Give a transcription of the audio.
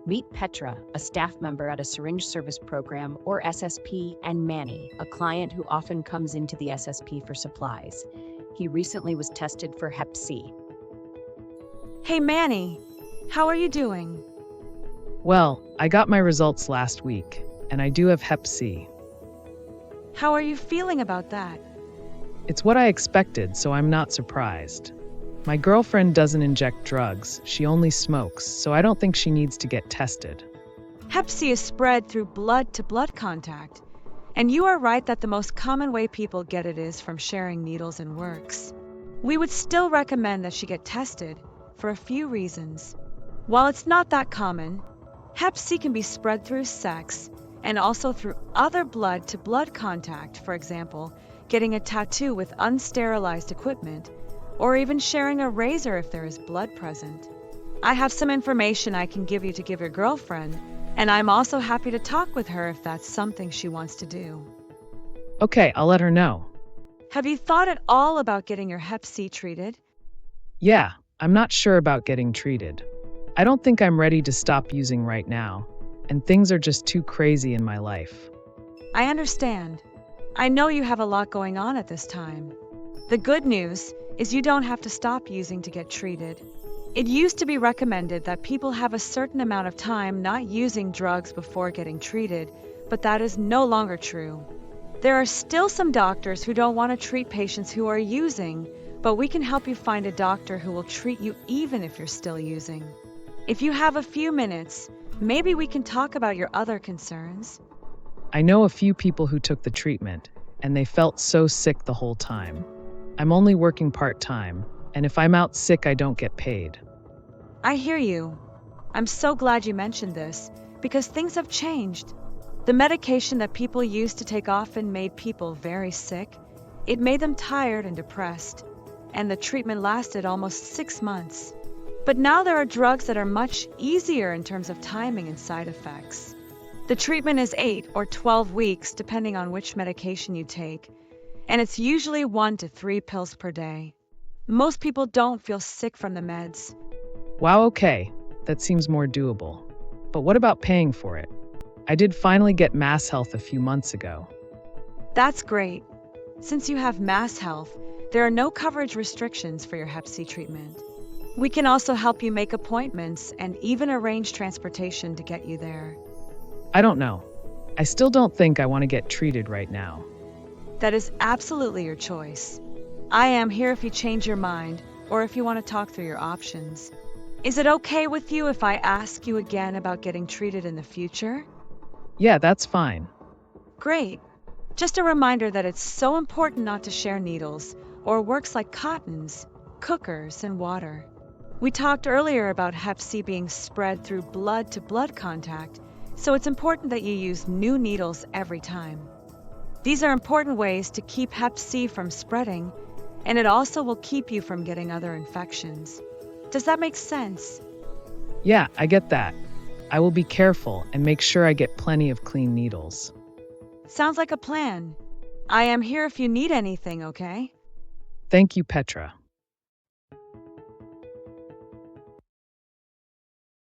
Meet Petra, a staff member at a syringe service program or SSP, and Manny, a client who often comes into the SSP for supplies. He recently was tested for Hep C. Hey Manny, how are you doing? Well, I got my results last week, and I do have Hep C. How are you feeling about that? It's what I expected, so I'm not surprised. My girlfriend doesn't inject drugs, she only smokes, so I don't think she needs to get tested. Hep C is spread through blood-to-blood contact, and you are right that the most common way people get it is from sharing needles and works. We would still recommend that she get tested for a few reasons. While it's not that common, Hep C can be spread through sex and also through other blood-to-blood contact, for example, getting a tattoo with unsterilized equipment, or even sharing a razor if there is blood present. I have some information I can give you to give your girlfriend, and I'm also happy to talk with her if that's something she wants to do. Okay, I'll let her know. Have you thought at all about getting your Hep C treated? Yeah, I'm not sure about getting treated. I don't think I'm ready to stop using right now, and things are just too crazy in my life. I understand. I know you have a lot going on at this time. The good news is you don't have to stop using to get treated. It used to be recommended that people have a certain amount of time not using drugs before getting treated, but that is no longer true. There are still some doctors who don't want to treat patients who are using, but we can help you find a doctor who will treat you even if you're still using. If you have a few minutes, maybe we can talk about your other concerns. I know a few people who took the treatment, and they felt so sick the whole time. I'm only working part-time, and if I'm out sick, I don't get paid. I hear you. I'm so glad you mentioned this, because things have changed. The medication that people used to take often made people very sick. It made them tired and depressed, and the treatment lasted almost 6 months. But now there are drugs that are much easier in terms of timing and side effects. The treatment is 8 or 12 weeks, depending on which medication you take, and it's usually 1 to 3 pills per day. Most people don't feel sick from the meds. Wow, okay, that seems more doable. But what about paying for it? I did finally get Mass Health a few months ago. That's great. Since you have Mass Health, there are no coverage restrictions for your Hep C treatment. We can also help you make appointments and even arrange transportation to get you there. I don't know. I still don't think I want to get treated right now. That is absolutely your choice. I am here if you change your mind or if you want to talk through your options. Is it okay with you if I ask you again about getting treated in the future? Yeah, that's fine. Great. Just a reminder that it's so important not to share needles or works like cottons, cookers, and water. We talked earlier about Hep C being spread through blood-to-blood contact, so it's important that you use new needles every time. These are important ways to keep Hep C from spreading, and it also will keep you from getting other infections. Does that make sense? Yeah, I get that. I will be careful and make sure I get plenty of clean needles. Sounds like a plan. I am here if you need anything, okay? Thank you, Petra.